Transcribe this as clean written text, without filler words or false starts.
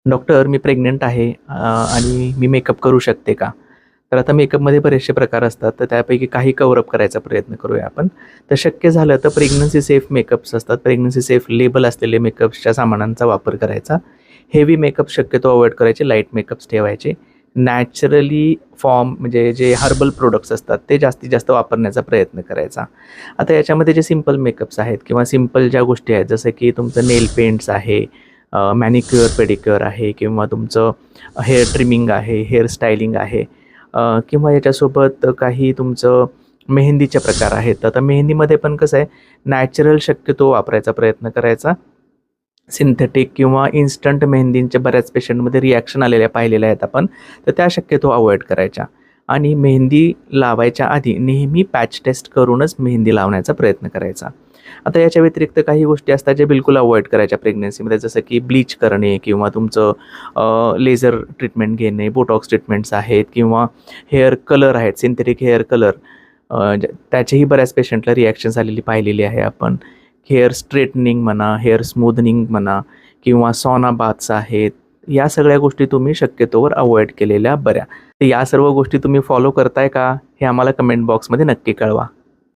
Doctor, मी pregnant आहे आणि मी makeup करू शकते का? तर आता मेकअपमध्ये बरेचसे प्रकार असतात, तर त्यापैकी काही कव्हर अप करायचा प्रयत्न करूया आपण. तर शक्य झालं तर प्रेग्नन्सी सेफ मेकअप्स असतात, प्रेग्नन्सी सेफ लेबल असलेले मेकअप्सच्या सामानांचा वापर करायचा. हेवी मेकअप शक्यतो अव्हॉइड करायचे, लाईट मेकअप्स ठेवायचे. नॅचरली फॉर्म म्हणजे जे हर्बल प्रोडक्ट्स असतात, ते जास्तीत जास्त वापरण्याचा प्रयत्न करायचा. आता याच्यामध्ये जे सिंपल मेकअप्स आहेत किंवा सिंपल ज्या गोष्टी आहेत, जसं की तुमचं नेल पेंट्स आहे, मॅनिक्युअर, पेडिक्युअर आहे किंवा तुमचं हेअर ट्रिमिंग आहे, हेअर स्टायलिंग आहे किंवा याच्यासोबत काही तुमचं मेहंदीचे प्रकार आहेत. आता मेहंदीमध्ये पण कसं आहे, नॅचरल शक्यतो वापरायचा प्रयत्न करायचा. सिंथेटिक किंवा इन्स्टंट मेहंदींच्या बऱ्याच पेशंटमध्ये रिॲक्शन आलेल्या पाहिलेल्या आहेत आपण, तर त्या शक्यतो अव्हॉइड करायच्या. आणि मेहंदी लावायच्या आधी नेहमी पॅच टेस्ट करूनच मेहंदी लावण्याचा प्रयत्न करायचा. आता याच्या व्यतिरिक्त काही गोष्टी असतात ज्या बिलकुल अव्हॉइड करायच्या प्रेग्नन्सीमध्ये, जसं की ब्लीच करणे किंवा तुमचं लेझर ट्रीटमेंट घेणे, बोटॉक्स ट्रीटमेंट्स आहेत किंवा हेअर कलर आहेत, सिंथेटिक हेअर कलर त्याचेही बऱ्याच पेशंटला रिॲक्शन्स आलेली पाहिलेली आहे आपण. हेअर स्ट्रेटनिंग म्हणा, हेअर स्मूथनिंग म्हणा किंवा सॉना बाथ्स आहेत. या सगळ्या गोष्टी तुम्ही शक्यतोवर अव्हॉइड केलेल्या बऱ्या. तर या सर्व गोष्टी तुम्ही फॉलो करताय का? हे आम्हाला कमेंट बॉक्समध्ये नक्की कळवा.